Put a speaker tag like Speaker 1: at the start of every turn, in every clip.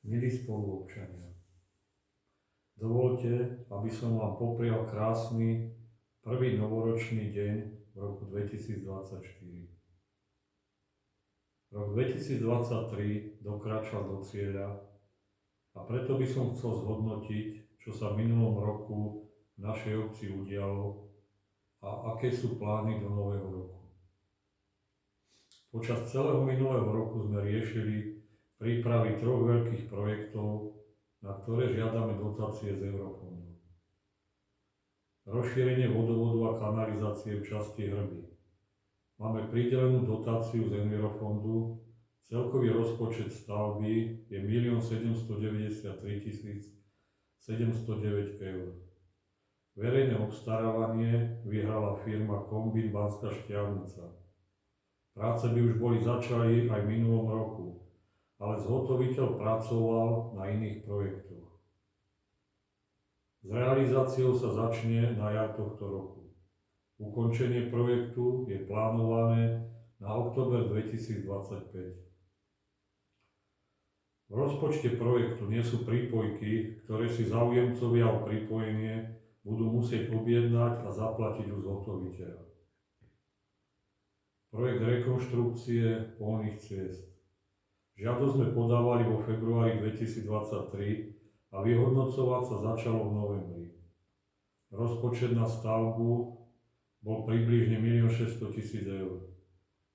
Speaker 1: Milí spoluobčania, dovoľte, aby som vám poprial krásny prvý novoročný deň v roku 2024. Rok 2023 dokráčal do cieľa a preto by som chcel zhodnotiť, čo sa v minulom roku v našej obci udialo a aké sú plány do nového roku. Počas celého minulého roku sme riešili prípravy 3 veľkých projektov, na ktoré žiadame dotácie z Eurofondu. Rozšírenie vodovodu a kanalizácie v časti Hrby. Máme pridelenú dotáciu z Eurofondu, celkový rozpočet stavby je 1 793 709 eur. Verejné obstarávanie vyhrala firma Kombín Banská Štiavnica. Práce by už boli začali aj v minulom roku, ale zhotoviteľ pracoval na iných projektoch. S realizáciou sa začne na jar tohto roku. Ukončenie projektu je plánované na október 2025. V rozpočte projektu nie sú prípojky, ktoré si záujemcovia o pripojenie budú musieť objednať a zaplatiť u zhotoviteľa. Projekt rekonštrukcie polných ciest. Žiadosť sme podávali vo februári 2023 a vyhodnocovať sa začalo v novembri. Rozpočet na stavbu bol približne 1 600 000 eur.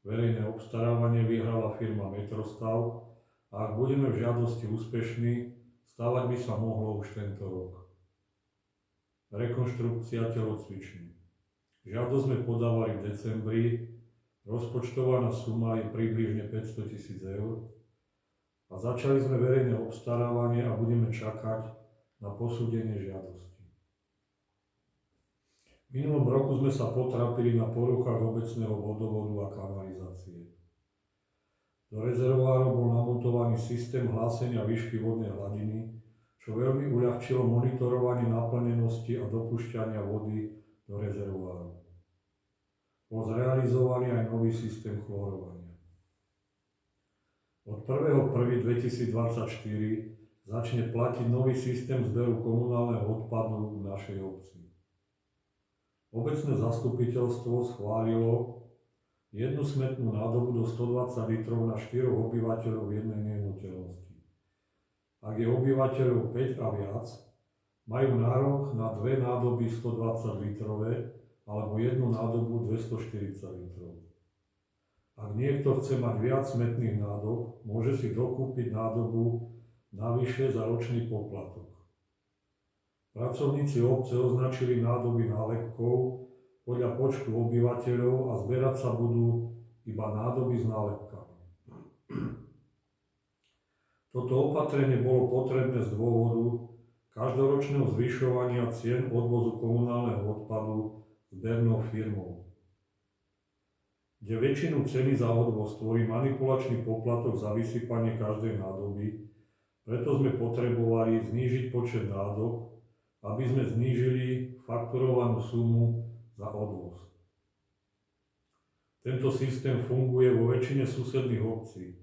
Speaker 1: Verejné obstarávanie vyhrala firma Metrostav a ak budeme v žiadosti úspešní, stavať by sa mohlo už tento rok. Rekonštrukcia telocvičny. Žiadosť sme podávali v decembri, rozpočtovaná suma je približne 500 000 eur a začali sme verejné obstarávanie a budeme čakať na posúdenie žiadosti. V minulom roku sme sa potrápili na poruchách obecného vodovodu a kanalizácie. Do rezervoárov bol namontovaný systém hlásenia výšky vodnej hladiny, čo veľmi uľahčilo monitorovanie naplnenosti a dopúšťania vody do rezervoárov. Bol zrealizovaný aj nový systém chlorovania. Od 1.1.2024 začne platiť nový systém zberu komunálneho odpadu v našej obci. Obecné zastupiteľstvo schválilo jednu smetnú nádobu do 120 litrov na 4 obyvateľov jednej nehnuteľnosti. Ak je obyvateľov 5 a viac, majú nárok na 2 nádoby 120 litrové alebo jednu nádobu 240 litrov. Ak niekto chce mať viac smetných nádob, môže si dokúpiť nádobu navyše za ročný poplatok. Pracovníci obce označili nádoby nálepkou podľa počtu obyvateľov a zberať sa budú iba nádoby s nálepkami. Toto opatrenie bolo potrebné z dôvodu každoročného zvyšovania cien odvozu komunálneho odpadu zbernou firmou, kde väčšinu ceny za odvoz tvorí manipulačný poplatok za vysypanie každej nádoby, preto sme potrebovali znížiť počet nádob, aby sme znížili fakturovanú sumu za odvoz. Tento systém funguje vo väčšine susedných obcí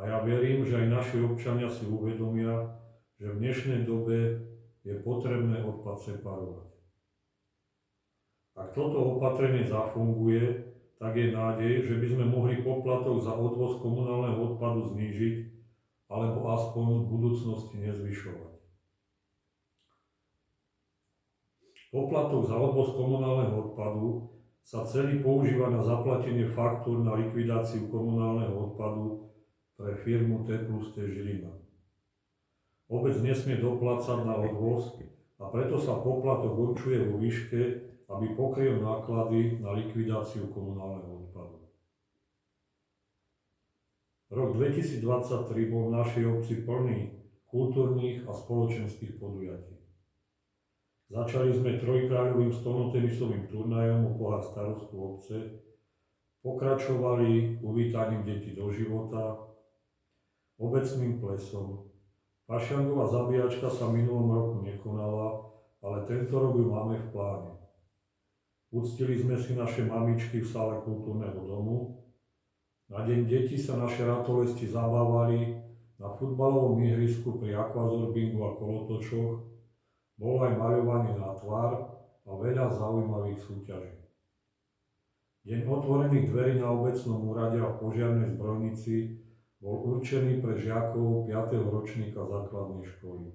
Speaker 1: a ja verím, že aj naši občania si uvedomia, že v dnešnej dobe je potrebné odpad separovať. Ak toto opatrenie zafunguje, tak je nádej, že by sme mohli poplatok za odvoz komunálneho odpadu znížiť alebo aspoň v budúcnosti nezvyšovať. Poplatok za odvoz komunálneho odpadu sa celý používa na zaplatenie faktúr na likvidáciu komunálneho odpadu pre firmu T+T Žilina. Obec nesmie doplácať na odvoz a preto sa poplatok určuje vo výške, aby pokryl náklady na likvidáciu komunálneho odpadu. Rok 2023 bol v našej obci plný kultúrnych a spoločenských podujatí. Začali sme trojkráľovým stolnotenisovým turnajom o pohár starostu obce, pokračovali uvítaním detí do života, obecným plesom. Pašiangová zabíjačka sa v minulom roku nekonala, ale tento rok ju máme v pláne. Uctili sme si naše mamičky v sále kultúrneho domu. Na deň detí sa naše ratolesti zabávali Na futbalovom ihrisku pri akvazorbingu a kolotočoch bolo aj maľovanie na tvár a veľa zaujímavých súťaží. Deň otvorených dverí na obecnom úrade a v požiarnej zbrojnici bol určený pre žiakov 5. ročníka základnej školy.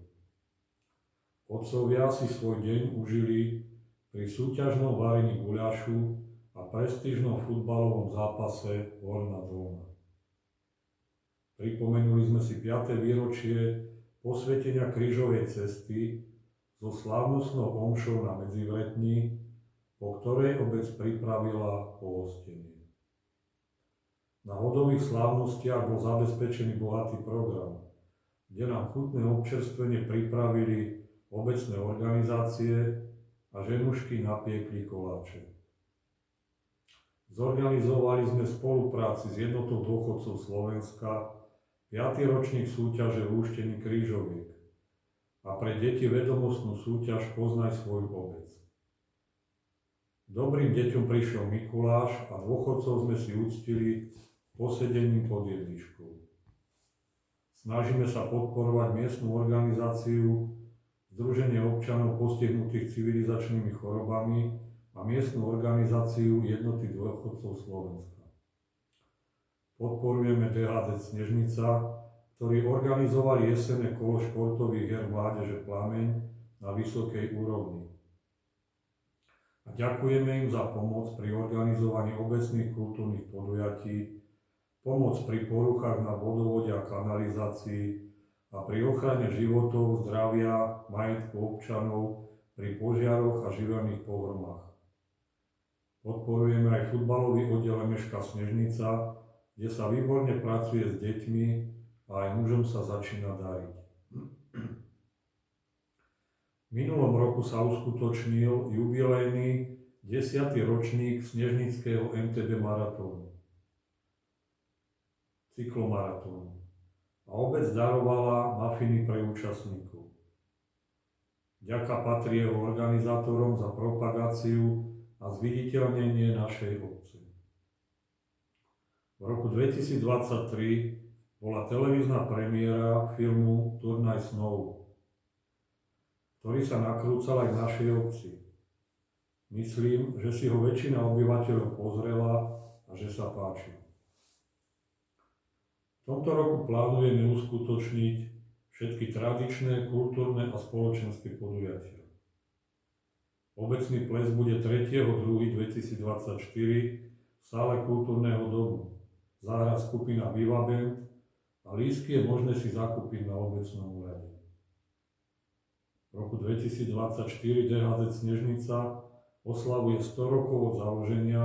Speaker 1: Otcovia si svoj deň užili pri súťažnom varení guľašu a prestížnom futbalovom zápase Horná Dolná. Pripomenuli sme si 5. výročie posvetenia krížovej cesty so slávnostnou omšou na Medzivretni, po ktorej obec pripravila pohostenie. Na hodových slávnostiach bol zabezpečený bohatý program, kde nám chutné občerstvenie pripravili obecné organizácie a ženušky napiekli koláče. Zorganizovali sme v spolupráci s Jednotou dôchodcov Slovenska 5. ročník súťaže Lúštení krížoviek a pre deti vedomostnú súťaž Poznaj svoju obec. Dobrým deťom prišiel Mikuláš a dôchodcov sme si uctili posedením pod jedličkou. Snažíme sa podporovať miestnu organizáciu Združenie občanov postihnutých civilizačnými chorobami a miestnu organizáciu Jednoty dôchodcov Slovenska. Podporujeme DHZ Snežnica, ktorí organizovali jesenné kolo športových hier Mládeže Plameň na vysokej úrovni. A ďakujeme im za pomoc pri organizovaní obecných kultúrnych podujatí, pomoc pri poruchách na vodovode a kanalizácii a pri ochrane životov, zdravia, majetku občanov pri požiaroch a živelných pohromách. Podporujeme aj futbalový oddiel Emeška Snežnica, kde sa výborne pracuje s deťmi a aj mužom sa začína dariť. V minulom roku sa uskutočnil jubilejný 10. ročník Snežnického MTB maratónu, cyklomaratónu. A obec darovala mafiny pre účastníkov. Ďaká patrí jeho organizátorom za propagáciu a zviditeľnenie našej obce. V roku 2023 bola televízna premiéra filmu Turnaj snov, ktorý sa nakrúcal aj v našej obci. Myslím, že si ho väčšina obyvateľov pozrela a že sa páči. V tomto roku plánujeme uskutočniť všetky tradičné, kultúrne a spoločenské podujatia. Obecný ples bude 3.2.2024 v sále kultúrneho domu. Zahra skupina Viva Band a lístky je možné si zakúpiť na obecnom úrade. V roku 2024 DHZ Snežnica oslavuje 100 rokov od založenia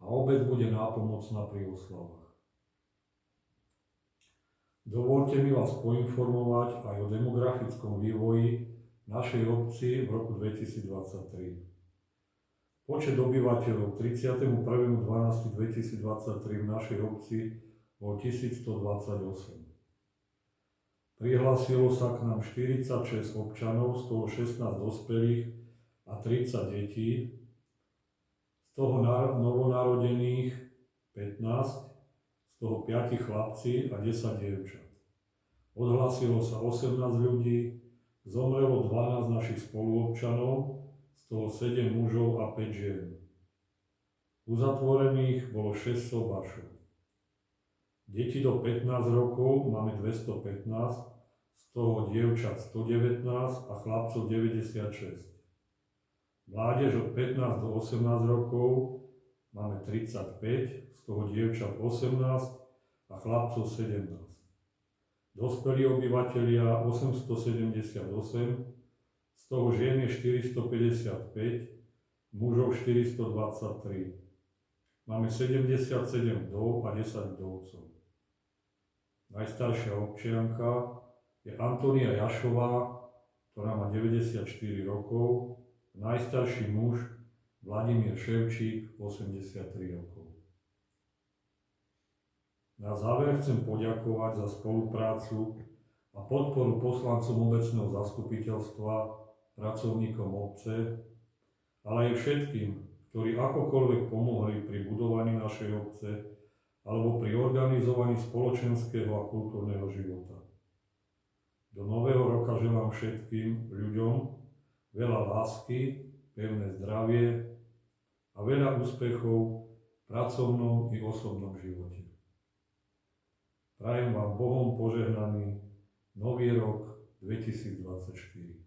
Speaker 1: a obec bude nápomocná pri oslavách. Dovoľte mi vás poinformovať aj o demografickom vývoji našej obci v roku 2023. Počet obyvateľov 31.12.2023 v našej obci bol 1128. Prihlásilo sa k nám 46 občanov, z toho 16 dospelých a 30 detí, z toho novonarodených 15, z toho 5 chlapci a 10 dievčat. Odhlásilo sa 18 ľudí, zomrelo 12 našich spoluobčanov, z toho 7 mužov a 5 žien. Uzatvorených bolo 6 sobášov. Deti do 15 rokov máme 215, z toho dievčat 119 a chlapcov 96. Mládež od 15 do 18 rokov máme 35, z toho dievčat 18 a chlapcov 17. Dospelí obyvatelia 878, z toho žien je 455, mužov 423. Máme 77 vdov a 10 vdovcov. Najstaršia občianka je Antónia Jašová, ktorá má 94 rokov, najstarší muž Vladimír Ševčík, 83 rokov. Na záver chcem poďakovať za spoluprácu a podporu poslancom obecného zastupiteľstva, pracovníkom obce, ale aj všetkým, ktorí akokoľvek pomohli pri budovaní našej obce alebo pri organizovaní spoločenského a kultúrneho života. Do nového roka želám všetkým ľuďom veľa lásky, pevné zdravie a veľa úspechov v pracovnom i osobnom živote. Prajem vám Bohom požehnaný Nový rok 2024.